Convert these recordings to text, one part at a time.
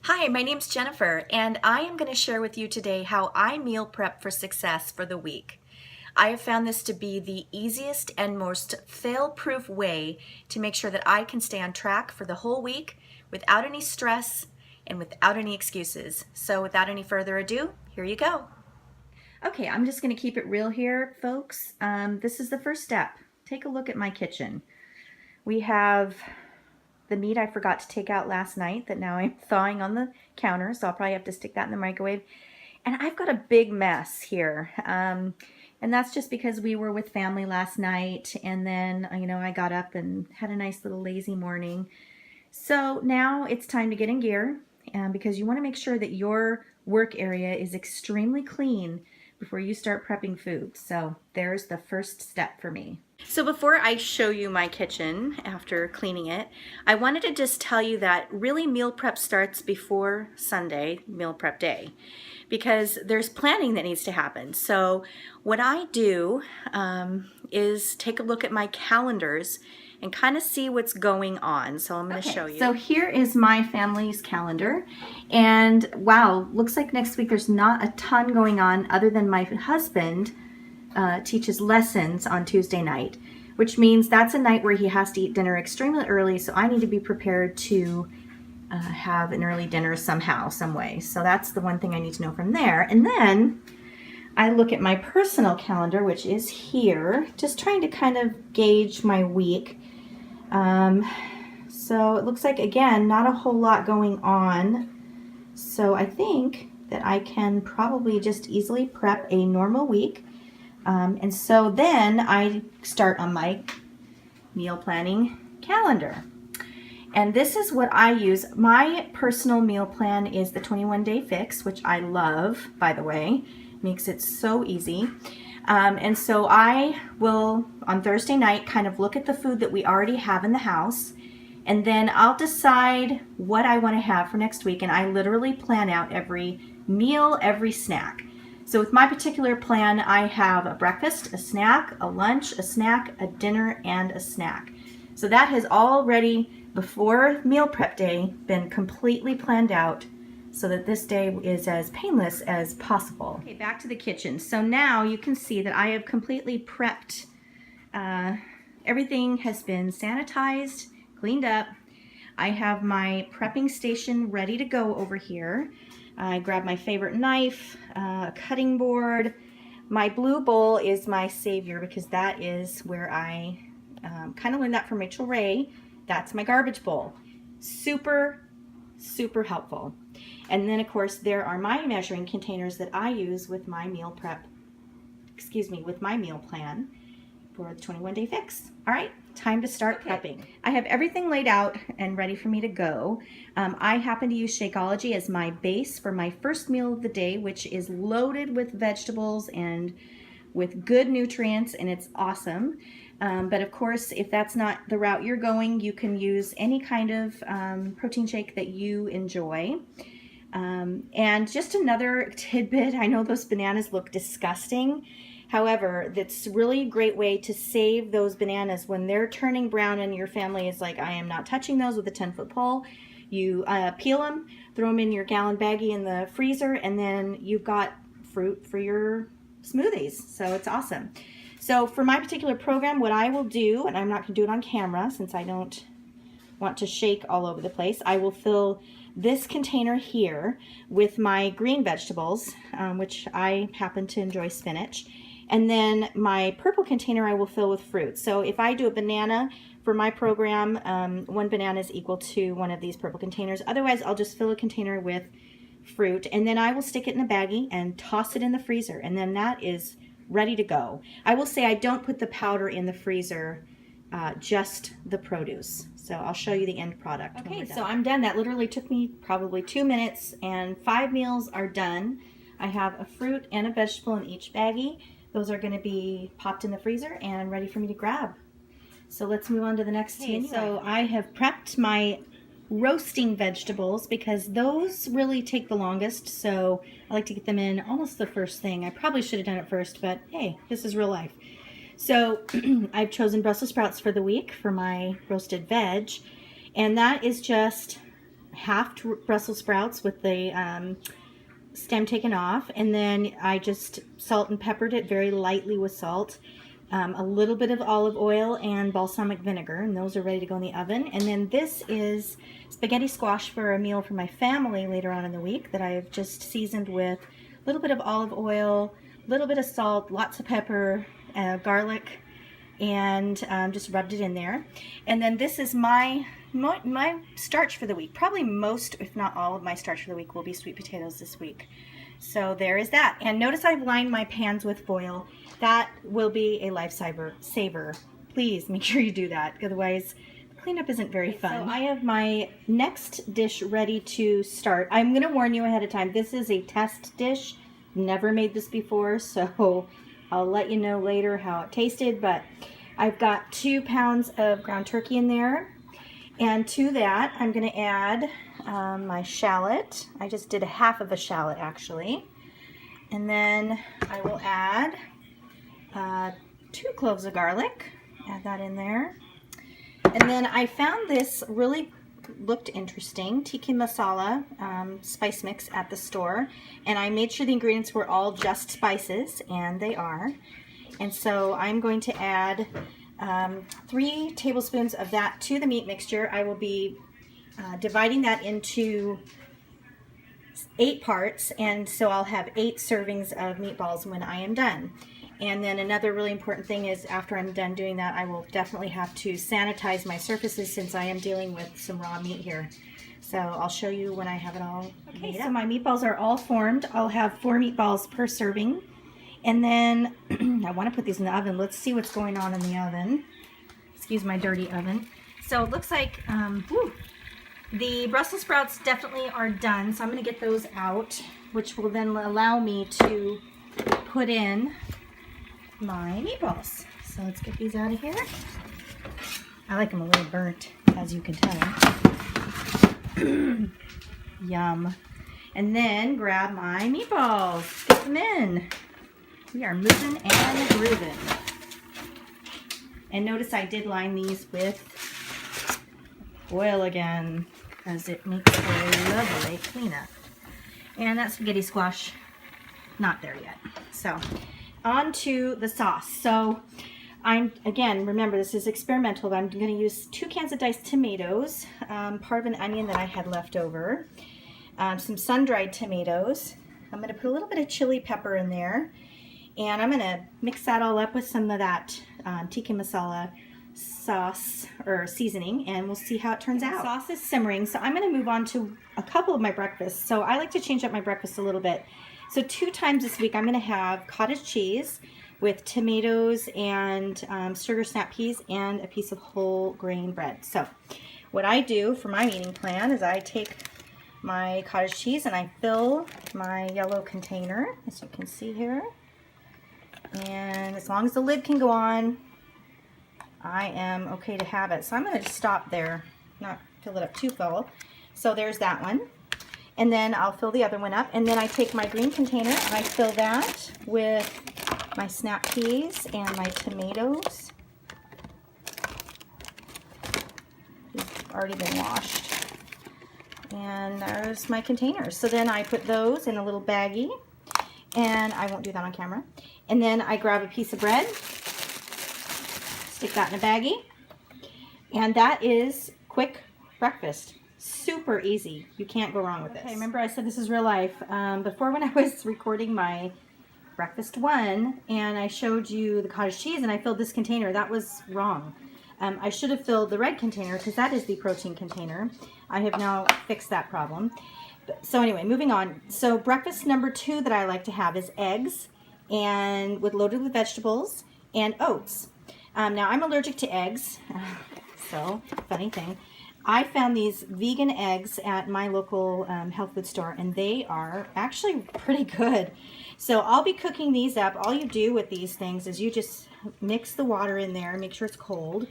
Hi, my name's Jennifer, and I am going to share with you today how I meal prep for success for the week. I have found this to be the easiest and most fail-proof way to make sure that I can stay on track for the whole week without any stress and without any excuses. So without any further ado, here you go. Okay, I'm just going to keep it real here, folks. This is the first step. Take a look at my kitchen. We have the meat I forgot to take out last night that now I'm thawing on the counter, so I'll probably have to stick that in the microwave. And I've got a big mess here. And that's just because we were with family last night, and then, I got up and had a nice little lazy morning. So now it's time to get in gear, because you want to make sure that your work area is extremely clean before you start prepping food. So there's the first step for me. So before I show you my kitchen after cleaning it, I wanted to just tell you that really meal prep starts before Sunday, meal prep day, because there's planning that needs to happen. So what I do is take a look at my calendars and kind of see what's going on. So I'm going to show you. So here is my family's calendar, and wow, looks like next week there's not a ton going on other than my husband teaches lessons on Tuesday night, which means that's a night where he has to eat dinner extremely early, so I need to be prepared to have an early dinner somehow, some way. So that's the one thing I need to know from there. And then I look at my personal calendar, which is here, just trying to kind of gauge my week. So it looks like, again, not a whole lot going on. So I think that I can probably just easily prep a normal week. And so then I start on my meal planning calendar. And this is what I use. My personal meal plan is the 21-day fix, which I love, by the way. Makes it so easy. And so I will, on Thursday night, kind of look at the food that we already have in the house. And then I'll decide what I want to have for next week. And I literally plan out every meal, every snack. So with my particular plan, I have a breakfast, a snack, a lunch, a snack, a dinner, and a snack. So that has already, before meal prep day, been completely planned out so that this day is as painless as possible. Okay, back to the kitchen. So now you can see that I have completely prepped. Everything has been sanitized, cleaned up. I have my prepping station ready to go over here. I grab my favorite knife, a cutting board. My blue bowl is my savior because that is where I kind of learned that from Rachel Ray. That's my garbage bowl. Super, super helpful. And then, of course, there are my measuring containers that I use with my meal prep, with my meal plan for the 21-day fix. All right, time to start prepping. I have everything laid out and ready for me to go. I happen to use Shakeology as my base for my first meal of the day, which is loaded with vegetables and with good nutrients, and it's awesome. But of course, if that's not the route you're going, you can use any kind of protein shake that you enjoy. And just another tidbit, I know those bananas look disgusting. However, that's really a great way to save those bananas when they're turning brown and your family is like, I am not touching those with a 10-foot pole. You peel them, throw them in your gallon baggie in the freezer, and then you've got fruit for your smoothies. So it's awesome. So for my particular program, what I will do, and I'm not going to do it on camera since I don't want to shake all over the place, I will fill this container here with my green vegetables, which I happen to enjoy spinach. And then my purple container I will fill with fruit. So if I do a banana for my program, one banana is equal to one of these purple containers. Otherwise, I'll just fill a container with fruit, and then I will stick it in a baggie and toss it in the freezer, and then that is ready to go. I will say I don't put the powder in the freezer, just the produce. So I'll show you the end product. Okay, so I'm done. That literally took me probably 2 minutes, and 5 meals are done. I have a fruit and a vegetable in each baggie. Those are going to be popped in the freezer and ready for me to grab. So let's move on to the next thing. So I have prepped my roasting vegetables because those really take the longest. So I like to get them in almost the first thing. I probably should have done it first, but hey, this is real life. So I've chosen Brussels sprouts for the week for my roasted veg. And that is just half Brussels sprouts with the stem taken off, and then I just salt and peppered it very lightly with salt, a little bit of olive oil and balsamic vinegar, and those are ready to go in the oven. And then this is spaghetti squash for a meal for my family later on in the week that I've just seasoned with a little bit of olive oil, a little bit of salt, lots of pepper, garlic, and just rubbed it in there. And then this is my starch for the week. Probably most, if not all, of my starch for the week will be sweet potatoes this week. So there is that. And notice I've lined my pans with foil. That will be a lifesaver. Please make sure you do that. Otherwise, cleanup isn't very fun. So I have my next dish ready to start. I'm going to warn you ahead of time. This is a test dish. Never made this before, so I'll let you know later how it tasted. But I've got 2 pounds of ground turkey in there. And to that, I'm going to add my shallot. I just did a half of a shallot, actually. And then I will add 2 cloves of garlic. Add that in there. And then I found this really looked interesting, tikka masala spice mix at the store. And I made sure the ingredients were all just spices, and they are. And so I'm going to add 3 tablespoons of that to the meat mixture. I will be dividing that into 8 parts, and so I'll have 8 servings of meatballs when I am done. And then another really important thing is after I'm done doing that, I will definitely have to sanitize my surfaces since I am dealing with some raw meat here. So I'll show you when I have it all made up. So my meatballs are all formed. I'll have 4 meatballs per serving. And then I want to put these in the oven. Let's see what's going on in the oven. Excuse my dirty oven. So it looks like the Brussels sprouts definitely are done. So I'm going to get those out, which will then allow me to put in my meatballs. So let's get these out of here. I like them a little burnt, as you can tell. Yum. And then grab my meatballs. Get them in. We are moving and grooving. And notice I did line these with oil again, because it makes a lovely cleanup. And that spaghetti squash, not there yet. So, on to the sauce. So, again, remember this is experimental, but I'm going to use 2 cans of diced tomatoes, part of an onion that I had left over, some sun-dried tomatoes. I'm going to put a little bit of chili pepper in there. And I'm going to mix that all up with some of that tikka masala sauce or seasoning, and we'll see how it turns out. The sauce is simmering, so I'm going to move on to a couple of my breakfasts. So I like to change up my breakfast a little bit. So 2 times this week I'm going to have cottage cheese with tomatoes and sugar snap peas and a piece of whole grain bread. So what I do for my eating plan is I take my cottage cheese and I fill my yellow container, as you can see here. And as long as the lid can go on, I am okay to have it. So I'm going to stop there, not fill it up too full. So there's that one. And then I'll fill the other one up. And then I take my green container and I fill that with my snap peas and my tomatoes. They've already been washed. And there's my containers. So then I put those in a little baggie. And I won't do that on camera. And then I grab a piece of bread, stick that in a baggie, and that is quick breakfast. Super easy. You can't go wrong with this. Okay, remember I said this is real life. Before, when I was recording my breakfast 1 and I showed you the cottage cheese and I filled this container, that was wrong. I should have filled the red container because that is the protein container. I have now fixed that problem. So anyway, moving on. So breakfast number 2 that I like to have is eggs, and loaded with vegetables and oats. Now I'm allergic to eggs, so funny thing. I found these vegan eggs at my local health food store, and they are actually pretty good. So I'll be cooking these up. All you do with these things is you just mix the water in there, make sure it's cold,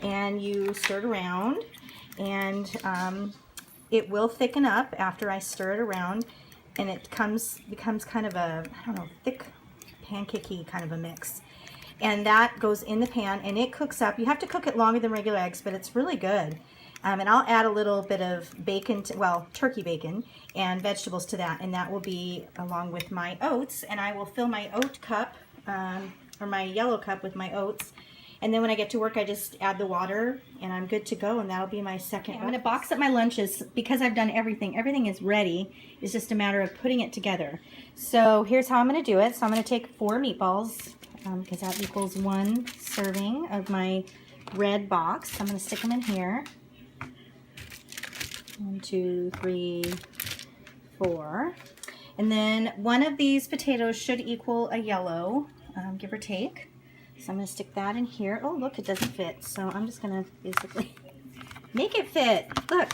and you stir it around, and it will thicken up after I stir it around, and it becomes kind of a, I don't know, thick, pancakey kind of a mix. And that goes in the pan, and it cooks up. You have to cook it longer than regular eggs, but it's really good. And I'll add a little bit of bacon, well, turkey bacon and vegetables to that, and that will be along with my oats, and I will fill my oat cup, or my yellow cup with my oats, and then when I get to work I just add the water and I'm good to go, and that'll be my second. I'm going to box up my lunches because I've done everything. Everything is ready. It's just a matter of putting it together. So here's how I'm going to do it. So I'm going to take 4 meatballs, because that equals 1 serving of my red box. I'm going to stick them in here. 1, 2, 3, 4. And then one of these potatoes should equal a yellow, give or take. So I'm going to stick that in here. Oh, look, it doesn't fit. So I'm just going to basically make it fit. Look,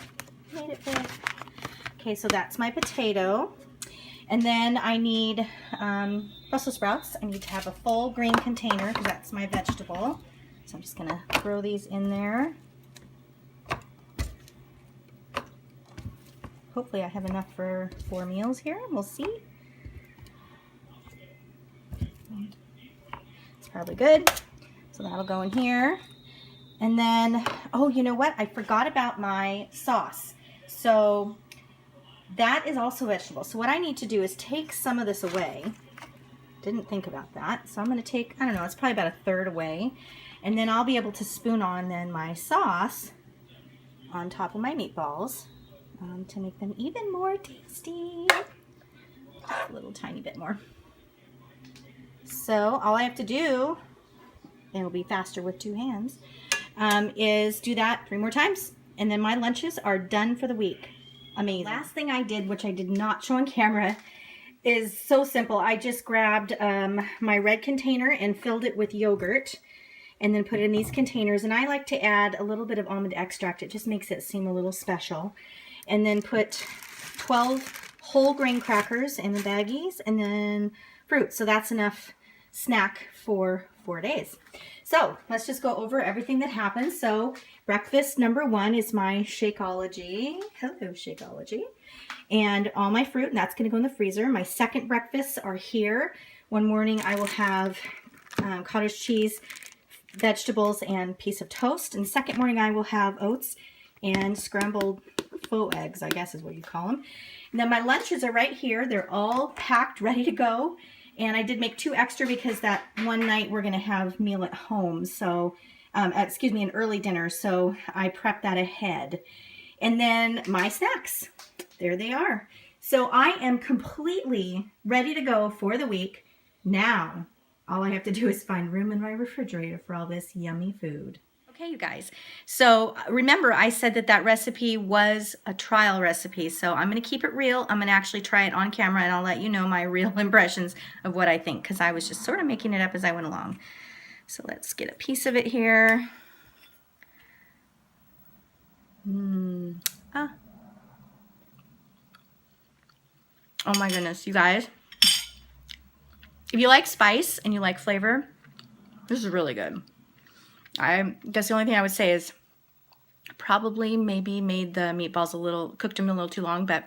made it fit. Okay, so that's my potato. And then I need Brussels sprouts. I need to have a full green container because that's my vegetable. So I'm just going to throw these in there. Hopefully I have enough for 4 meals here. We'll see. It's probably good. So that'll go in here. And then, oh, you know what? I forgot about my sauce. So that is also vegetable. So what I need to do is take some of this away. Didn't think about that. So I'm going to take, I don't know, it's probably about 1/3 away. And then I'll be able to spoon on then my sauce on top of my meatballs to make them even more tasty. Just a little tiny bit more. So all I have to do, and it'll be faster with 2 hands, is do that 3 more times. And then my lunches are done for the week. Amazing. Last thing I did, which I did not show on camera, is so simple. I just grabbed my red container and filled it with yogurt and then put it in these containers. And I like to add a little bit of almond extract. It just makes it seem a little special. And then put 12 whole grain crackers in the baggies and then fruit. So that's enough snack for 4 days. So let's just go over everything that happens. So breakfast number 1 is my Shakeology. Hello, Shakeology. And all my fruit, and that's going to go in the freezer. My second breakfasts are here. One morning I will have cottage cheese, vegetables, and piece of toast. And the second morning I will have oats and scrambled faux eggs, I guess is what you call them. And then my lunches are right here. They're all packed, ready to go. And I did make 2 extra because that one night we're going to have meal at home. So, excuse me, an early dinner. So I prepped that ahead. And then my snacks, there they are. So I am completely ready to go for the week. Now, all I have to do is find room in my refrigerator for all this yummy food. Okay, you guys. So remember, I said that that recipe was a trial recipe. So I'm going to keep it real. I'm going to actually try it on camera, and I'll let you know my real impressions of what I think, because I was just sort of making it up as I went along. So let's get a piece of it here. Oh my goodness, you guys. If you like spice and you like flavor, this is really good. I guess the only thing I would say is probably maybe made the meatballs a little, cooked them a little too long, but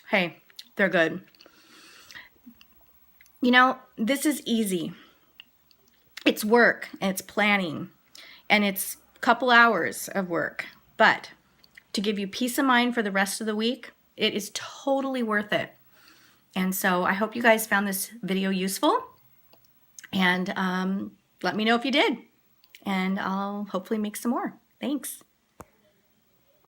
hey, they're good. You know, this is easy. It's work and it's planning and it's a couple hours of work, but to give you peace of mind for the rest of the week, it is totally worth it. And so I hope you guys found this video useful, and let me know if you did. And I'll hopefully make some more. Thanks.